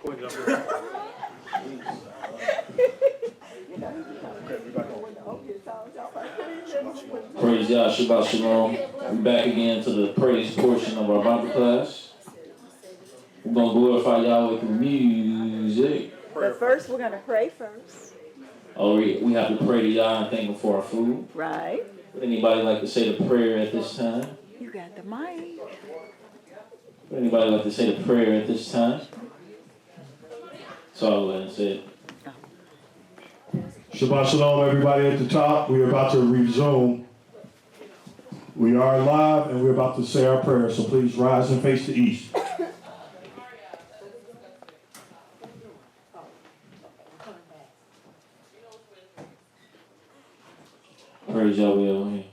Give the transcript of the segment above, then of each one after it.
Praise God, Shabbat Shalom. We're back again to the praise portion of our Bible class. We're going to glorify Yahweh through music. But first, we're going to pray first. Oh, we have to pray to Yah and thank Him for our food. Right. Would anybody like to say the prayer at this time? You got the mic. Would anybody like to say the prayer at this time? So I'll go ahead and say it. Shabbat Shalom, everybody at the top. We are about to resume. We are live and we're about to say our prayer, so please rise and face the east. Praise Yahweh Elohim.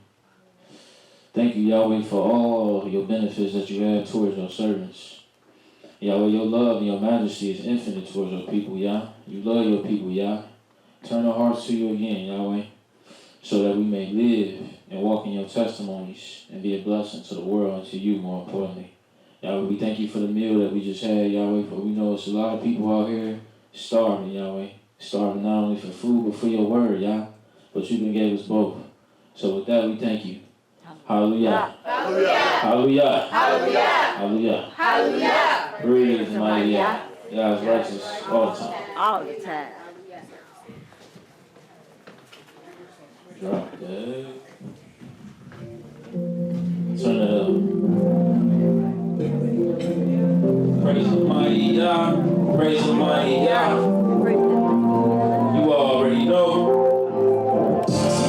Thank you, Yahweh, for all your benefits that you have towards your servants. Yahweh, your love and your majesty is infinite towards your people, Yah. You love your people, Yah. Turn our hearts to you again, Yahweh, so that we may live and walk in your testimonies and be a blessing to the world and to you, more importantly. Yahweh, we thank you for the meal that we just had, Yahweh, for we know it's a lot of people out here starving, Yahweh. Starving not only for food, but for your word, Yah. But you gave us both. So with that, we thank you. Hallelujah. Hallelujah. Hallelujah. Hallelujah. Hallelujah. Hallelujah. Praise the mighty Yah. Yah is righteous all the time. All the time. Drop that. Turn it up. Praise the mighty Yah. Praise the mighty Yah. You already know.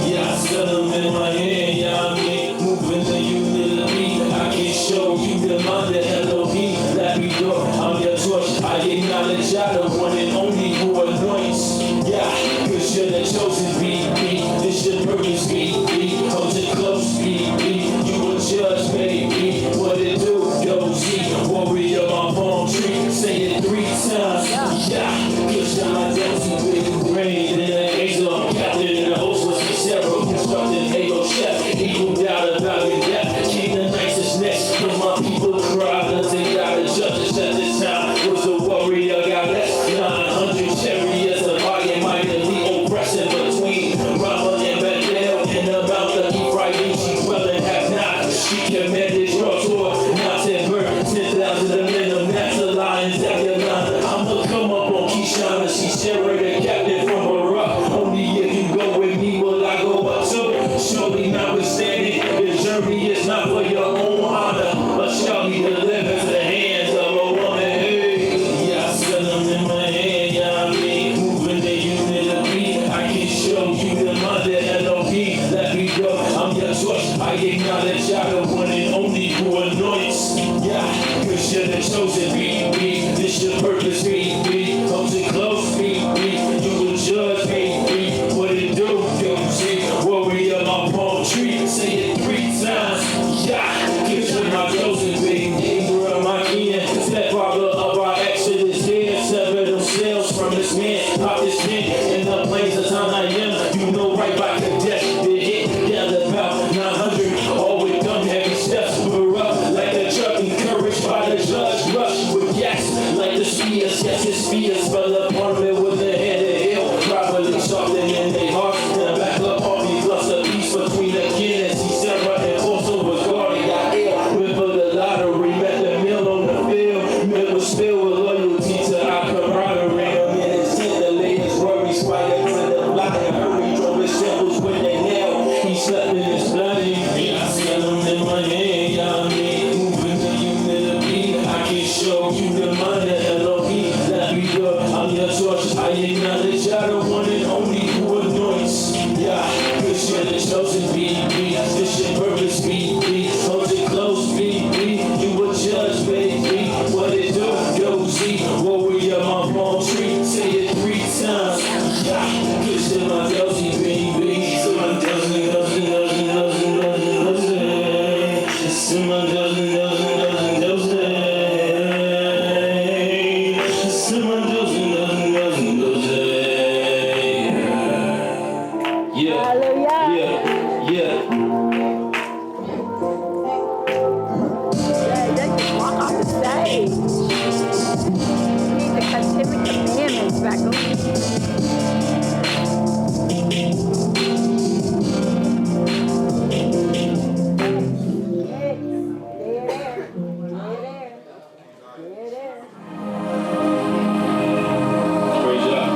Yeah, I got them in my hand. Yeah, I'm moving the humility. I can show you the mind that Elohim. Let me go. I'm your torch. I acknowledge you're the one and only who anoints. Yeah, cause you're the chosen baby. This your purpose, baby. Hold it close, baby. You a judge, baby. What it do? Yo, Z, warrior, my palm tree. Say it 3 times. Yeah, cause you're my dancing baby. Rain in the angel. Captain in the host was Sarah. Constructing Halo Chef. Equal doubt about your death. King the nicest next. When my people cry, cause they got a justice at this time. Was the warrior, got less 900 chariots of iron, mightily oppressing between Rama and Bethel and about the Ephraim. She dwell and have not. She commanded your tour, not 10 birds, 10,000 of men of natural lions at your line. I'ma come up on Kishana. She Sarah, the captain from Iraq. Only if you go with me will I go up to. Surely notwithstanding, the journey is not for your own honor, but shall be delivered to the hands of a woman. Hey, yeah, I set them in my hand, yeah, I mean, moving the humility. I can show you the mind that Elohim. Let me go, I'm your torch. I acknowledge you're the one and only who anoints. Yeah, cause you're the chosen baby. This your purpose, baby. Hold it close, baby. You will judge, baby. What it do, yo, see, warrior, my palm tree. Say it 3 times. Yeah, cause you're my chosen baby. Abraham, my king, stepfather of our Exodus. Here, sever themselves from this man. Pop this man in the plains of time I am. You know right by the death. The hit, gather about 900. All with dumb heavy steps. We're up like a truck, encouraged by the judge. Rush with gas like the spears. Yes, it's spears. Fell upon me with the head of hill. Probably softened in their heart. And back up on me, plus a piece between the kin and see Sarah and also was guarding. I ill. Went for the lottery, met the mill on the field. Mill was filled with loyalty to our camaraderie. A minute's tent, the latest worries, quiet to the block and hurry. Drove his symbols when they nailed. He slept in his bloody. Yeah, I got them in my hand, yeah, I mean, moving the humility. I can show you the mind that Elohim. Let me go, I'm your torch. I acknowledge you're the one and only who anoints. Yeah, cause you're the chosen baby. This your purpose, baby. Hold it close, baby. You a judge, baby. What it do, yo, Z, warrior, my palm tree. Say it 3 times. Yeah, cause you're my Delcy, baby. So my Delcy, Delcy, Delcy, Delcy, Delcy, Delcy. So my Delcy, Delcy, Delcy, Delcy. So my Delcy, Delcy, Delcy, Delcy. Yeah. Hallelujah. Yeah. Yeah. Yeah, they just walk off the stage. You need to continue Back over. Praise God.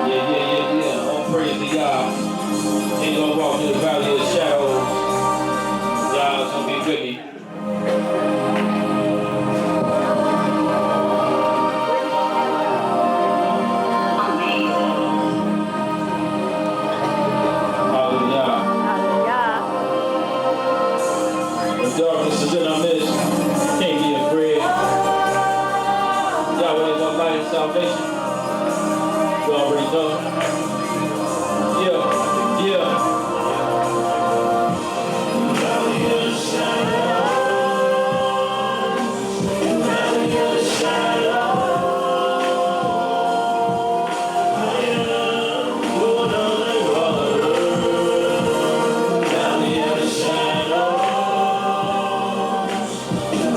Yeah. All praise to God. Ain't gonna walk through the valley of the shadows. God's gonna be with me. Hallelujah. Hallelujah. When darkness is in our midst, can't be afraid. Yahweh is our light and salvation. You already know. Yeah. Valley of the shadow. Valley of the shadow. I am going under water. Valley of the shadow.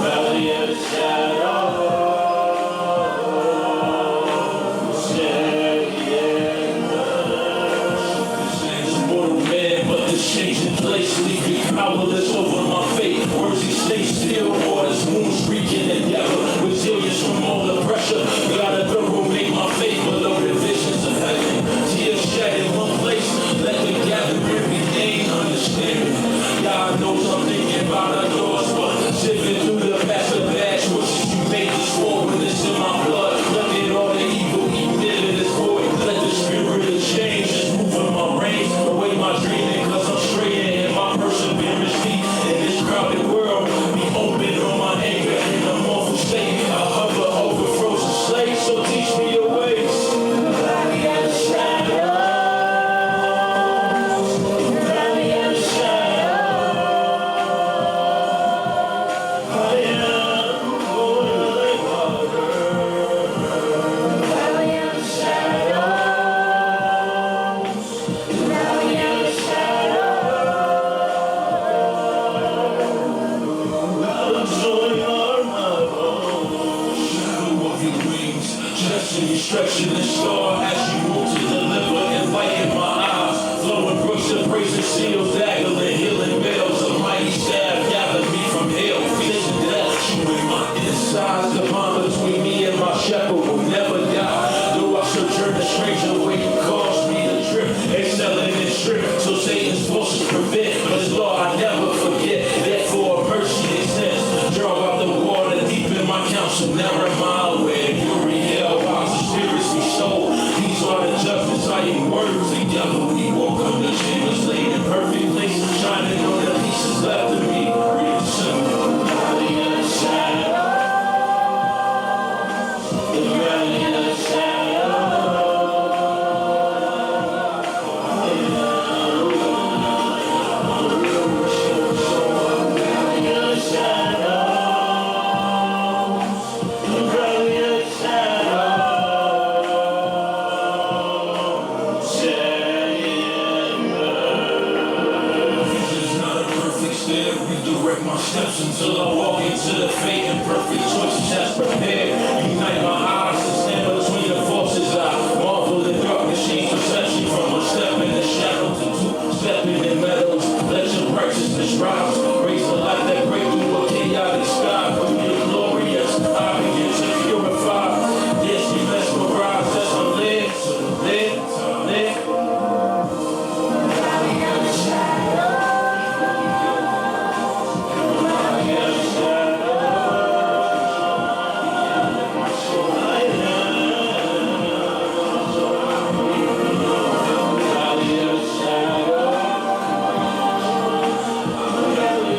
Valley of the shadow. Changing place, leaving powerless over my fate. Words he stay still, waters, wounds reeking together. Resilience from all the pressure. Gotta thorough make my faith below the visions of heaven. Tears shed in one place, let the gathering regain understanding. God knows I'm thinking about our doors, but sipping through the past of bad choices. You made this war when it's in my blood. Look at all the evil he did in this void. Let the spirit of change just move in my reins, away my dreaming. And my perseverance deep in this crowded world. Be open on my anger in a mortal state. I hover over frozen slaves, so teach me your ways. Valley of the shadow. Valley of the shadow. I am going like water. Valley of the shadow. Valley of the shadow. Stretching the star as you move to deliver and light in my eyes. Flowing brooks of praise and seals, daggling, healing bells. A mighty staff gathered me from hell. Feeling death, chewing my insides. The bond between me and my shepherd will never die. Though I sojourn a stranger way, you caused me to trip. Excelling in strip, so Satan's forces prevent. But his law I never forget. Therefore mercy extends. Draw out the water deep in my counsel. Never mile away. Fury hell, spirits we stole. These are the judgments I am words together. We walk on the chambers laid in perfect place, shining on the pieces left of me. Read the simple. Valley of the shadow. The valley of the shadow. Valley of the shadow. The valley of the shadow. Redirect my steps until I walk into the fate and perfect choices as prepared. Unite my eyes and stand between the forces. I marvel in darkness, change perception from a step in the shadow to two stepping in meadows. Let your righteousness rise, raise the light that break through a chaotic sky. Through your glorious, I begin to purify. Yes, you mesmerize as I'm led to live. Valley of the shadow. Valley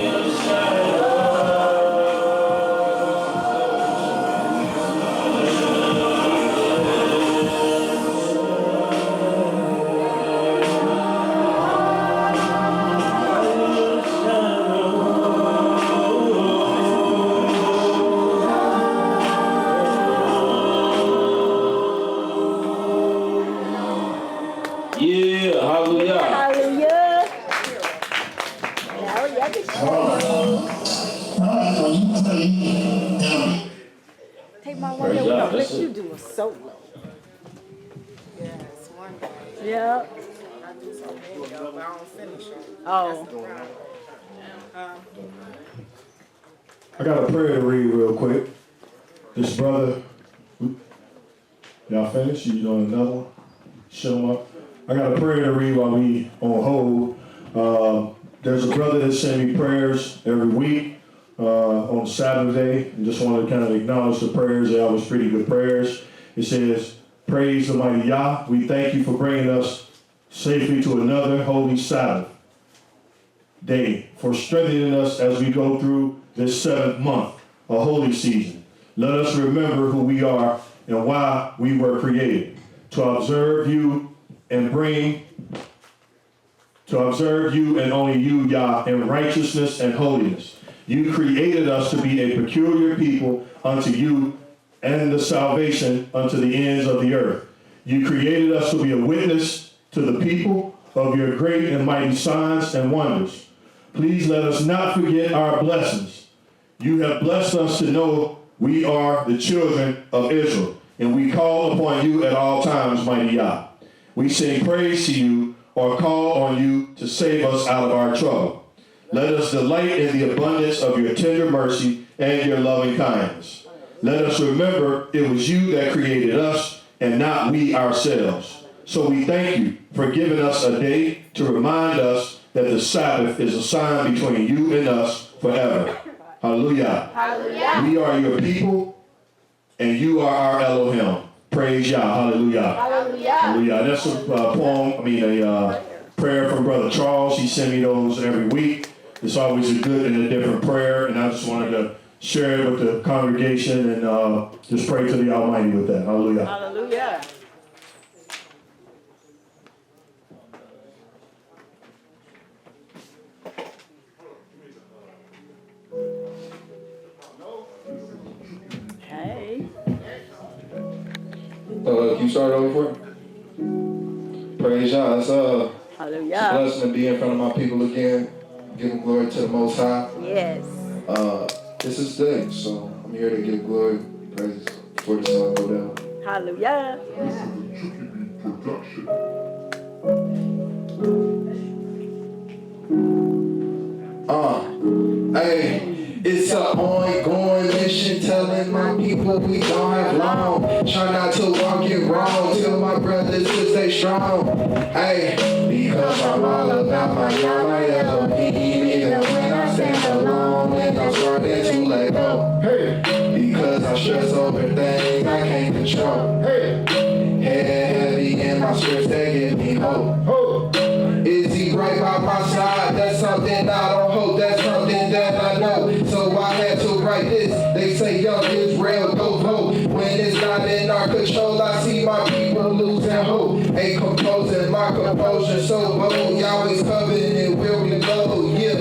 Take my one day, we're gonna let you do a solo. Yes, one day. Yeah. I do some video, but I don't finish it. Oh. I got a prayer to read real quick. This brother, y'all finished? You doing another one? Show them up. I got a prayer to read while we on hold. There's a brother that sent me prayers every week on Saturday. And just wanted to kind of acknowledge the prayers. They always pretty good prayers. It says, praise the mighty Yah. We thank you for bringing us safely to another holy Sabbath day, for strengthening us as we go through this 7th month, a holy season. Let us remember who we are and why we were created, to observe you and only you, Yah, in righteousness and holiness. You created us to be a peculiar people unto you and the salvation unto the ends of the earth. You created us to be a witness to the people of your great and mighty signs and wonders. Please let us not forget our blessings. You have blessed us to know we are the children of Israel, and we call upon you at all times, mighty Yah. We sing praise to you or call on you to save us out of our trouble. Let us delight in the abundance of your tender mercy and your loving kindness. Let us remember it was you that created us and not we ourselves. So we thank you for giving us a day to remind us that the Sabbath is a sign between you and us forever. Hallelujah. Hallelujah. We are your people, and you are our Elohim. Praise Yah. Hallelujah. Hallelujah. Hallelujah. That's a prayer from Brother Charles. He sent me those every week. It's always a good and a different prayer, and I just wanted to share it with the congregation and just pray to the Almighty with that. Hallelujah. Hallelujah. Hey. Can you start over for me? Praise Yah. It's a blessing to be in front of my people again. Giving glory to the Most High. Yes. This is the day, so I'm here to give glory, praise for the sun go down. Hallelujah. Hey, it's an ongoing mission, telling my people we don't have long. Try not to walk it wrong, tell my brothers to stay strong. Hey, because I'm all about my Yah, even when I stand alone, and I'm starting to let go. Hey, because I stress over things I can't control. Hey, head heavy in my scripts, they give me hope. Is he right by my side? That's something I don't hope. That's something that I know. So I had to write this. They say young Israel, go vote. When it's not in our control, I see my people losing hope. Ain't composing my composure so bold. Yahweh's covenant will reload. Yeah,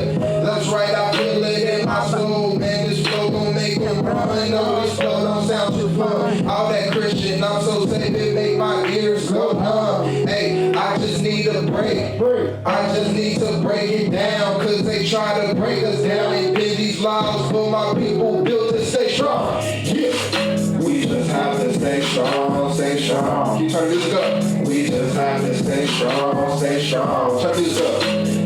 that's right. I feel it in my soul. Man, this flow gon' make them run. No, this flow don't sound too fun. All that Christian, I'm so safe it make my ears go numb. Hey, I just need a break. I just need to break it down, cause they try to break us down and bend these laws for my people built to stay strong. Yeah. We just have to stay strong, stay strong. Keep turning this up. We just have to stay strong, stay strong. Turn this up.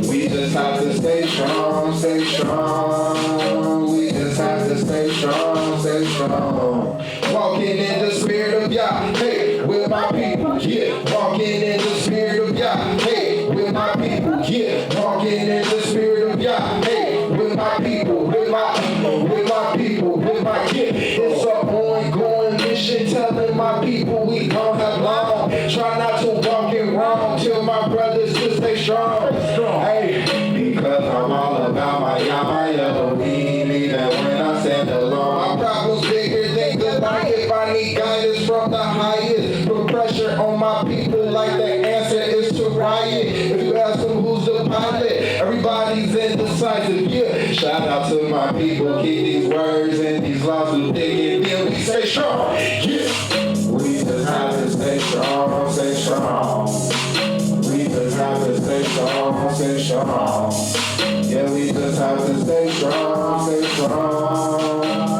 We just have to stay strong, stay strong. We just have to stay strong, stay strong. Walking in the spirit of Yah, hey, with my people, yeah. Walking in the spirit of Yah, hey, with my people, yeah. Walking in the spirit of Yah, hey, with my people, with my people, with my people, with my kid. It's an ongoing mission, telling my people we don't have long. Try not to walk it wrong, tell my brothers to stay strong. Hey, because I'm all about my Yah, my Elohim, even when I stand alone. My problem's bigger than Goliath. I need guidance from the highest. Put pressure on my people like the answer is to riot. If you ask them who's the pilot, everybody's indecisive. Yeah, shout out to my people. Keep these words and these laws through thick and thin. We stay strong. Yeah, we just have to stay strong, stay strong. We just have to stay strong, stay strong. Yeah, we just have to stay strong, stay strong.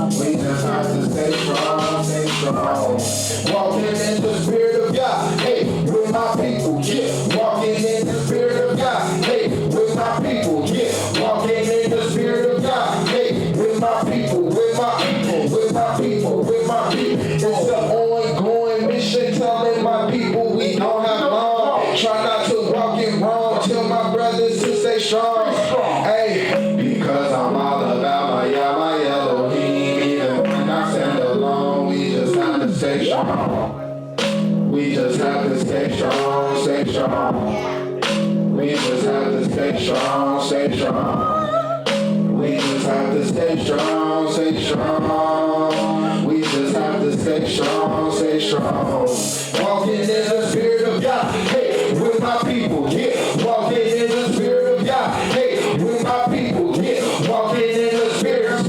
strong. Walking in the spirit of God, hey, with my people, yeah. Walking in the spirit of God, hey, with my people, yeah. Walking in the spirit of God, hey, with my people, with my people, with my people, with my people. It's an ongoing mission telling my people we don't have long. Try not to walk it wrong, tell my brothers to stay strong. Hey, because I'm all about my Elohim. Even when I stand alone, we just have to stay strong. We just have to stay strong, stay strong. We just have to stay strong, stay strong. We just have to stay strong, stay strong. We just have to stay strong, stay strong. Walking in the spirit of God, hey, with my people, yeah. Walking in the spirit of God, hey, with my people, yeah. Walking in the spirit of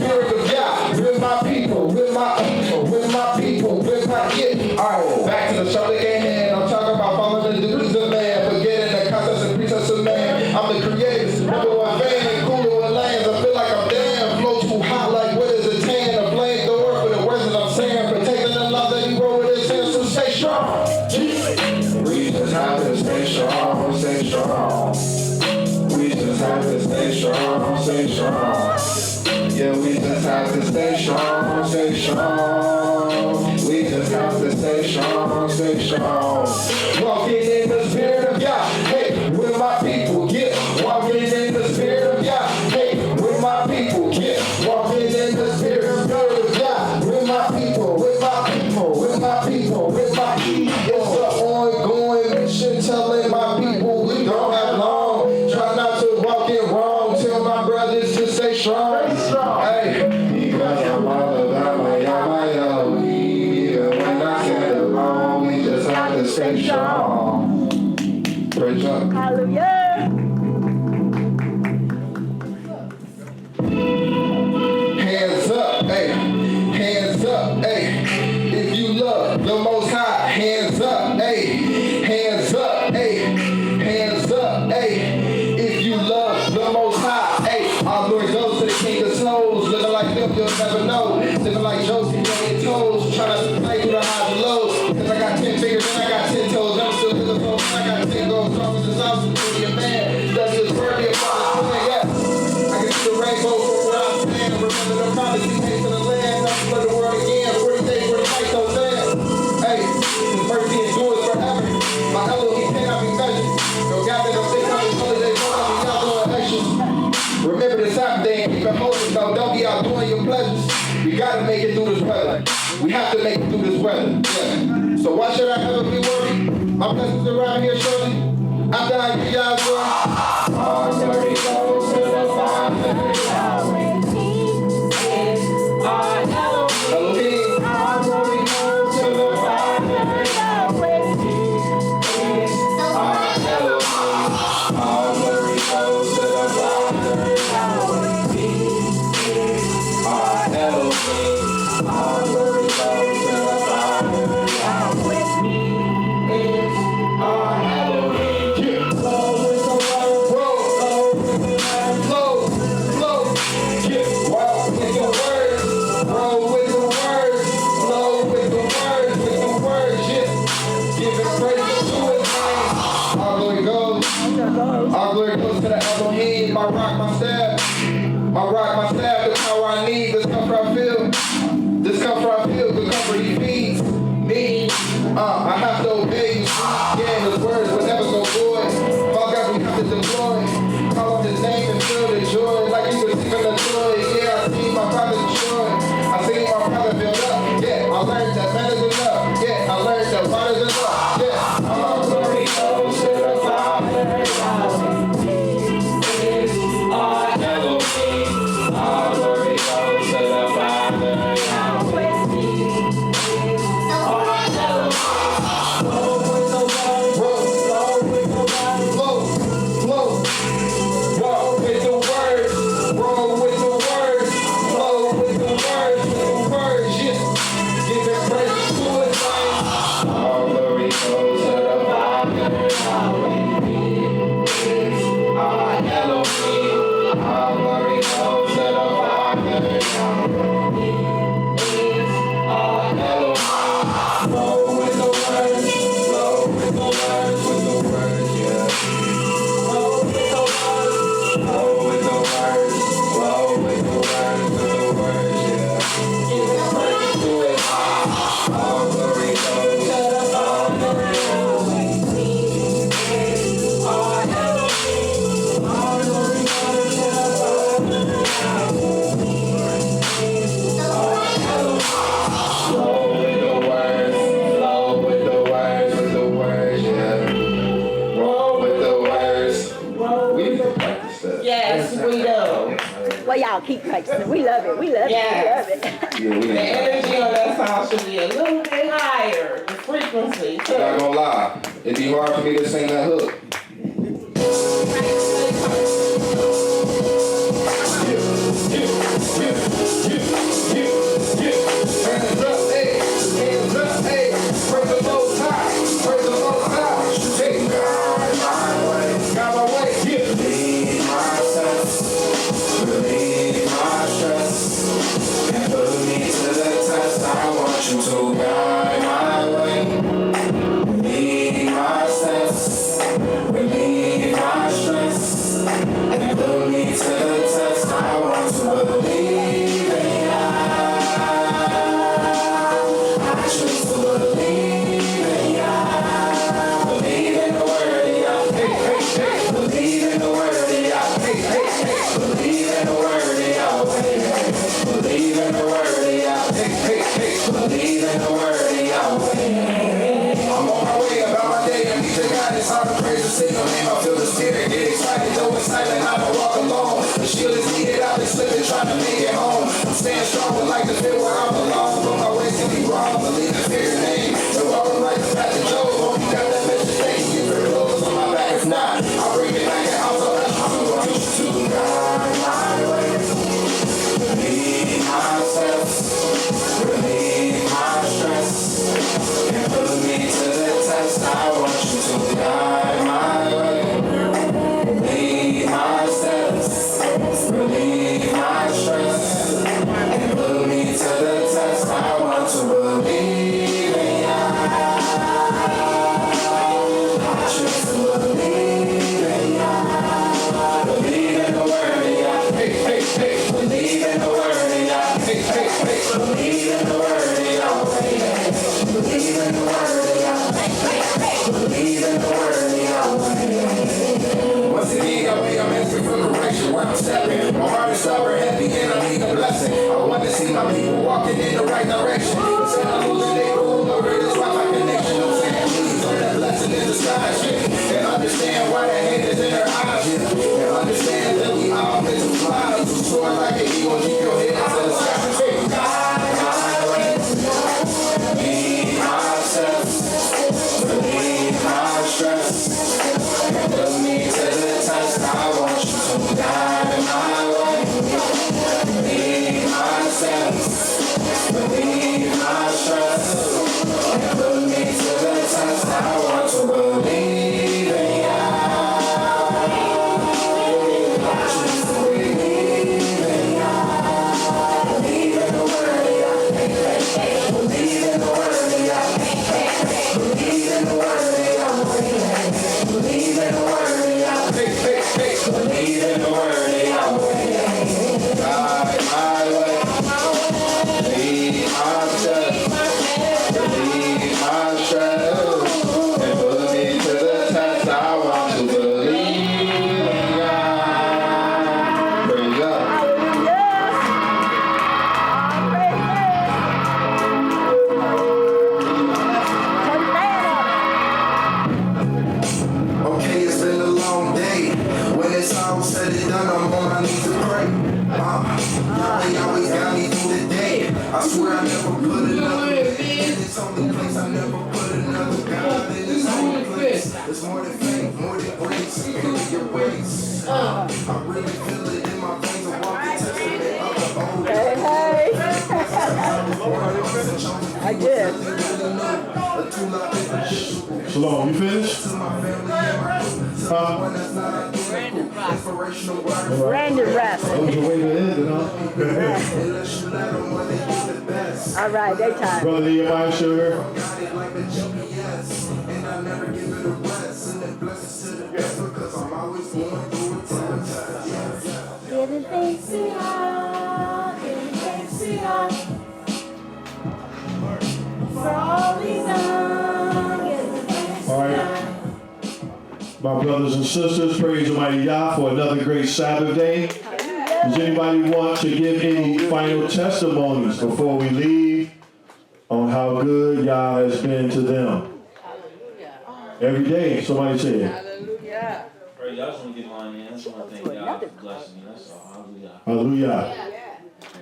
God, with my people, with my people, with my people, with my yeah. Alright, back to the show again. I'm talking about following the duties of man, forgetting the concepts and precepts of man. I'm the creator, number one fan, cooler with lands. I feel like I'm damn, flow too hot, like what is a tan? A blame the word for the words that I'm saying, protecting the love that he wrote with his hands, so stay strong. We just have to stay strong, stay strong. We just have to stay strong, stay strong. Yeah, we just have to stay strong, stay strong. We just have to stay strong, stay strong. Walking in the spirit of God, hey, with my people, yeah. Walking in the spirit of God, hey, with my people, yeah. Walking in the spirit of God, with my people, with my people, with my people, with my people. It's an ongoing mission telling my people we don't have long. Try not to walk it wrong, tell my brothers to stay strong. Hey, because I'm all about my Elohim. Even when I stand alone, we just have to stay strong. Praise God. Hallelujah. Hands up, hey, hands up, hey. If you love the Most High, hands up, hey, hands up, hey, hands up, hey. If you love the Most High, hey, our Lord goes to the King of Souls, living like them, you'll never know. Living like Joseph, getting toes, trying to play through the highs and lows. Cause I got 10 fingers and I got 10 toes, I'm still in the phone. I got 10 goals, strong as this house, to be a man. Does his worthy of all his yeah. I can see the rainbow from where I'm standing. Remember the promise he made to the land. Not to play the world again. 40 days for the fight, so damn. Hey, his mercy endures forever. My Elohim cannot be measured. No God that don't take out his holidays, don't be out doing extras. Remember the Sabbath day and keep it holy, so don't be out doing your pleasures. We gotta make it through this weather. We have to make it through this weather. Yeah. So why should I ever be worried? My blessings around here surely. After I give y'all glory. All glory goes to the Father. Elohim. All glory goes to the Father. Our Elohim. All glory goes to the Father. Our Elohim. All glory goes to the Father. Our Elohim. Flow with the word. Flow. Yeah. Walk with the words. Roll with the words. Flow with the words. Yeah. Give it praise to his name. All glory goes. All glory goes to the Elohim. My rock, my staff. My rock, my staff. The power I need. This comfort I feel. This comfort I feel. The comfort he feeds me. I have to obey you. Yeah, his words will never go void. Fuck God, we have to deploy. Call on his name and feel the joy. Like you receiving the joy. Yeah, I see my father destroyed. I see my father build up. Yeah, I learned that man is enough. Yeah, I learned that God is enough. Yeah, all glory goes to the Father. Our Elohim. All glory goes to the Father. Our Elohim. test. Yes, we do. Well, y'all keep practicing. We love it. We love it. Yes. We love it. Yeah, we The ain't energy on that song should be a little bit higher, the frequency. not gonna lie. It'd be hard for me to sing that hook. Hands up, hey, hands up, hey. Praise the Most High, praise the Most High. Hey, got my way, yeah. Relieve my stress, relieve my stress, and put me to the test. I want you to guide my way. Relieve my stress, relieve my stress, and put me to the test. I want to believe in you. I choose to believe in you. Believe in the word of Yah. Hey, hey, hey. Believe in the word of Yah. Hey, hey, hey. Believe in the word of Yahweh. Believe in the word of Yah. Hey, hey, hey. Believe in the word of Yahweh. I'm on my way about my day. I need to God. It's hard to praise the signal name. I feel the spirit get excited. Though it's silent, I don't walk alone. The shield is needed. I've been slipping, trying to make it home. I'm staying strong, but like to feel where I belong. But my ways can be wrong. Believe in fear your name. So walking like the path of Job. Hope you got that message. Thank you. Get very close on my back. If not, I'll bring it back at house. I'm going to Guide my way. Relieve myself. Relieve my stress. And put me to the test. I want you to guide my way. Relieve my steps. Relieve my stress. And put me to the test. I want to believe in you. I choose to believe in you. Believe in the word of Yah. hey, hey, hey. Believe in the word of Yah. Hey, hey, hey. Believe in the word of Yahweh. Believe in the word of Yah. Believe in the word of Yahweh. Once again, Yahweh, I'm asking for correction where I'm stepping. My heart is stubborn, heavy, and I need a blessing. I want to see my people walking in the right direction. Instead of losing their cool over this Wi-Fi connection. I'm saying, please, let that blessing in disguise, yeah. And understand why that hate is in their eyes, yeah. And understand that we all meant to fly. To soar like an eagle, keep your head into the sky. Hey, Believe myself. Believe my stress. And put me to the test. I want you to guide my way. Believe myself. Believe my stress. And put me to the test. I want to believe in you. I choose to believe in you. Believe in the word of Yah. Believe in the word of Yah. Believe in the word of Yahweh. Believe in the word of Yah. hey, hey, hey. Believe in the word of Yahweh. Guide my way. Lead my steps. Believe my strength. And put me to the test. I want to believe in God. Praise God. Okay, it's been a long day. When it's all said and done, I'm on my knees to pray. They always got me through the day. I swear I never put another in this only place. I never put another God in this only place. It's more than faith, more than grace. Your ways. I really feel it in my veins. I walk the testament of the old Hey, hey. I did. Shalom, you finished? Random rap. That was the way to end it, huh? All right, daytime. Brother Nehemiah Sugar. Giving thanks to God, giving thanks to God. For all he's done, giving thanks to All right. God. My brothers and sisters, praise Almighty Yah for another great Sabbath day. Does anybody want to give any final testimonies before we leave on how good Yah has been to them? Every day, somebody said. Praise, I just want to get mine in. I just want to thank God God for blessing me. That's all. Hallelujah. Hallelujah.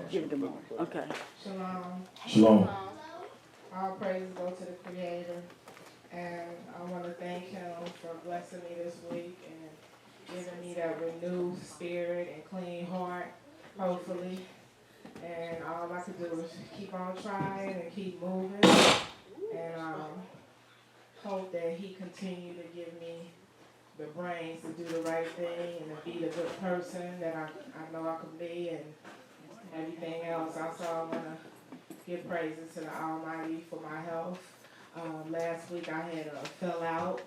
Give it to more. Okay. Shalom. Shalom. All praises go to the Creator. And I want to thank Him for blessing me this week and giving me that renewed spirit and clean heart, hopefully. And all I can do is keep on trying and keep moving. And hope that He continue to give me the brains to do the right thing and to be the good person that I know I can be and everything else. Also, I want to give praises to the Almighty for my health. Last week I had fell out,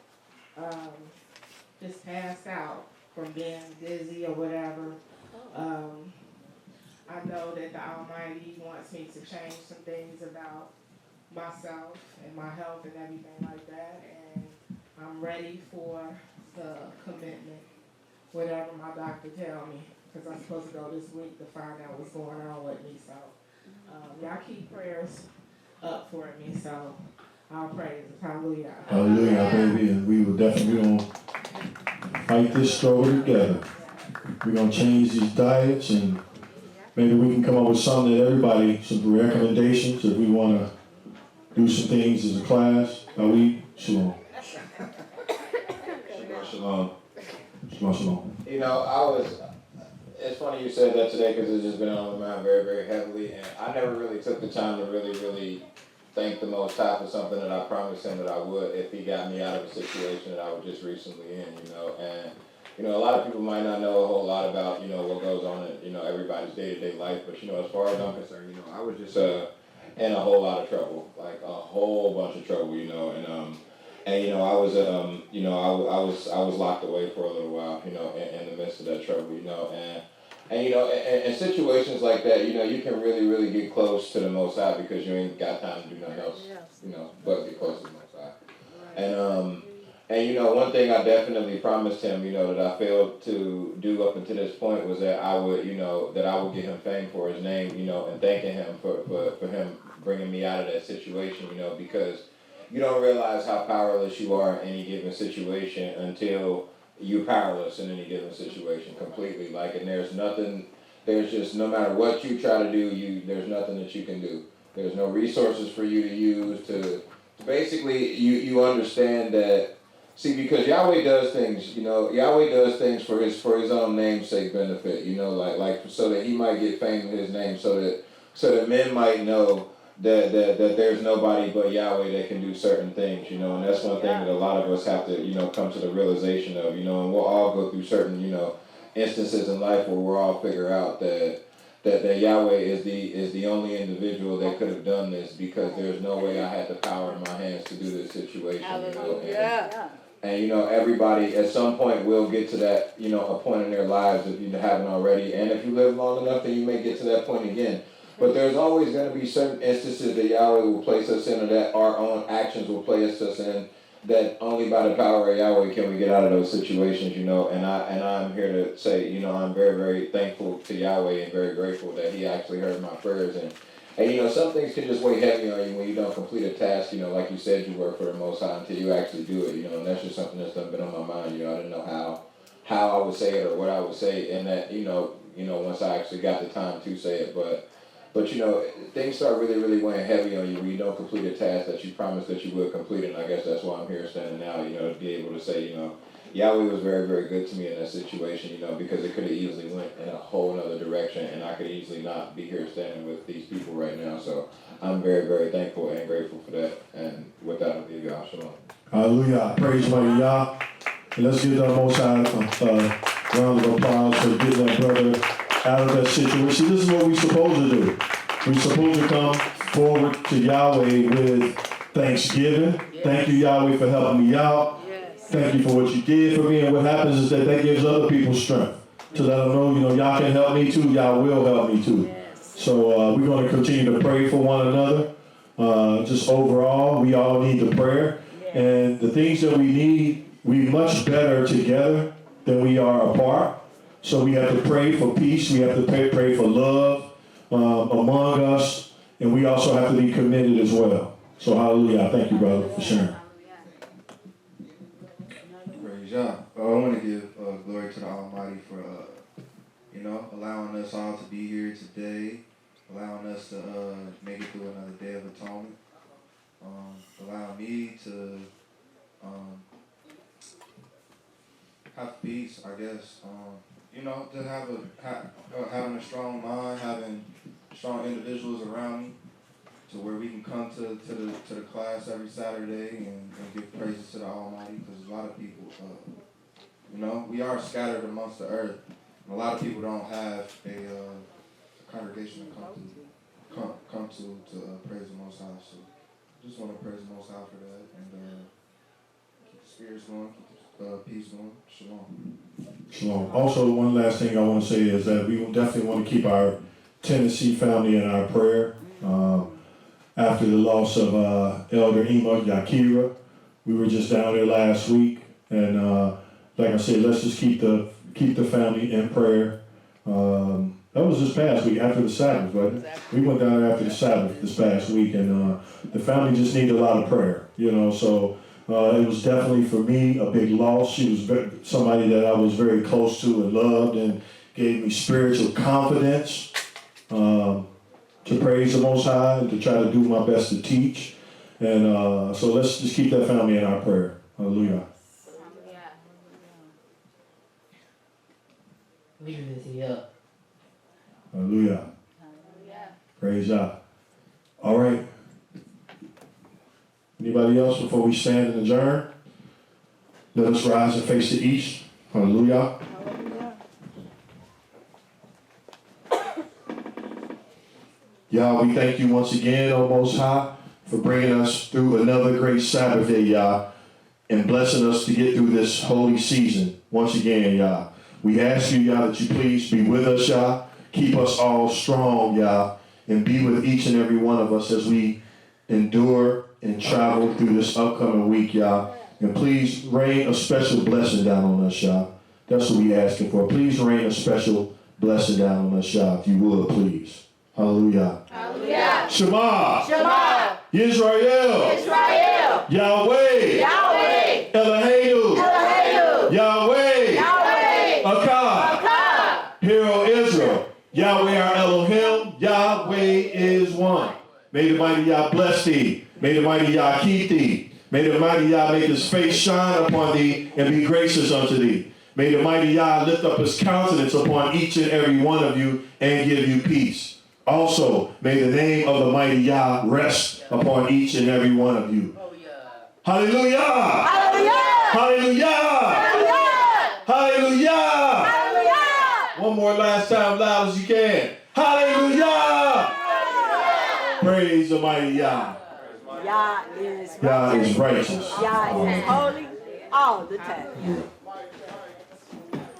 just passed out from being dizzy or whatever. I know that the Almighty wants me to change some things about myself and my health and everything like that, and I'm ready for the commitment, whatever my doctor tell me, because I'm supposed to go this week to find out what's going on with me. So y'all keep prayers up for me. So all praises. Hallelujah. Hallelujah, baby. And we will definitely gonna fight this struggle together. We're gonna change these diets and maybe we can come up with something that everybody, some recommendations if we wanna do some things as a class. Are we? Shalom. Shalom. Shalom, shalom. You know, it's funny you said that today because it's just been on my mind very, very heavily. And I never really took the time to really thank the Most High for something that I promised Him that I would if He got me out of a situation that I was just recently in, you know. And, you know, a lot of people might not know a whole lot about, you know, what goes on in, you know, everybody's day-to-day life. But, you know, as far as I'm concerned, you know, I was just in a whole lot of trouble, like a whole bunch of trouble, you know. And you know, I was I was locked away for a little while, you know, in the midst of that trouble, you know, and you know, in situations like that, you know, you can really get close to the Most High because you ain't got time to do nothing else, you know, but get close to the Most High. And you know, one thing I definitely promised Him, you know, that I failed to do up until this point was that I would, you know, that I would give Him fame for His name, you know, and thanking Him for Him bringing me out of that situation, you know, because you don't realize how powerless you are in any given situation until you're powerless in any given situation completely. Like, and there's just, no matter what you try to do, there's nothing that you can do. There's no resources for you to use to basically, you understand that, see, because Yahweh does things, you know, Yahweh does things for his own namesake benefit, you know, like so that He might get fame in His name, so that men might know that there's nobody but Yahweh that can do certain things, you know, and that's one thing that a lot of us have to, you know, come to the realization of, you know, and we'll all go through certain, you know, instances in life where we'll all figure out that Yahweh is the only individual that could have done this, because there's no way I had the power in my hands to do this situation, you know, and you know, everybody at some point will get to that, you know, a point in their lives if you haven't already, and if you live long enough, then you may get to that point again. But there's always going to be certain instances that Yahweh will place us in, or that our own actions will place us in, that only by the power of Yahweh can we get out of those situations, you know. And I'm here to say, you know, I'm very, very thankful to Yahweh and very grateful that He actually heard my prayers. And you know, some things can just weigh heavy on you when you don't complete a task, you know, like you said you were for the Most High, until you actually do it, you know. And that's just something that's been on my mind, you know. I didn't know how I would say it or what I would say, and that, you know, once I actually got the time to say it, But you know, things start really weighing heavy on you when you don't complete a task that you promised that you would complete, and I guess that's why I'm here standing now, you know, to be able to say, you know, Yahweh was very, very good to me in that situation, you know, because it could have easily went in a whole other direction, and I could easily not be here standing with these people right now. So I'm very, very thankful and grateful for that. And with that, I'll give y'all shalom. Hallelujah. Praise mighty Yah. And let's give the Most High a round of applause for getting that brother out of that situation. This is what we're supposed to do. We're supposed to come forward to Yahweh with thanksgiving. Yes. Thank you, Yahweh, for helping me out. Yes. Thank you for what you did for me. And what happens is that gives other people strength to let them know, you know, y'all can help me too. Y'all will help me too. Yes. So we're going to continue to pray for one another. Just overall, we all need the prayer. Yes. And the things that we need, we're much better together than we are apart. So we have to pray for peace. We have to pray for love among us. And we also have to be committed as well. So hallelujah. Thank you, brother, for sharing. Praise Yah. I want to give glory to the Almighty for allowing us all to be here today, allowing us to make it through another day of atonement, allowing me to have peace, I guess. To having a strong mind, having strong individuals around me, to where we can come to the class every Saturday and give praises to the Almighty, because a lot of people, we are scattered amongst the earth, and a lot of people don't have a congregation to come to praise the Most High. So just want to praise the Most High for that, and keep the spirits going, keep the peace going. Shalom. Shalom. Also, one last thing I want to say is that we definitely want to keep our Tennessee family in our prayer. After the loss of Elder Ema Yakira, we were just down there last week, and like I said, let's just keep the family in prayer. That was this past week after the Sabbath, wasn't it? We went down there after the Sabbath this past week, and the family just needed a lot of prayer, So it was definitely for me a big loss. She was somebody that I was very close to and loved, and gave me spiritual confidence. To praise the Most High and to try to do my best to teach. And so let's just keep that family in our prayer. Hallelujah. Hallelujah. Praise God. All right. Anybody else before we stand and adjourn? Let us rise and face the east. Hallelujah. Yah, we thank you once again, O Most High, for bringing us through another great Sabbath day, Yah, and blessing us to get through this holy season once again, Yah. We ask you, Yah, that you please be with us, Yah. Keep us all strong, Yah, and be with each and every one of us as we endure and travel through this upcoming week, Yah. And please rain a special blessing down on us, Yah. That's what we asking for. Please rain a special blessing down on us, Yah, if you would, please. Hallelujah. Hallelujah. Shema. Shema. Yisrael. Israel. Yahweh. Yahweh. Eloheinu. Eloheinu. Yahweh. Yahweh. Akkad. Akkad. Hear, O Israel. Yahweh our Elohim. Yahweh is one. May the mighty Yah bless thee. May the mighty Yah keep thee. May the mighty Yah make his face shine upon thee and be gracious unto thee. May the mighty Yah lift up his countenance upon each and every one of you and give you peace. Also, may the name of the mighty Yah rest upon each and every one of you. Hallelujah! Hallelujah. Hallelujah! Hallelujah. Hallelujah! Hallelujah. One more last time, loud as you can. Hallelujah! Praise the mighty Yah. Yah is Yah righteous. is righteous. Yah is holy all the time.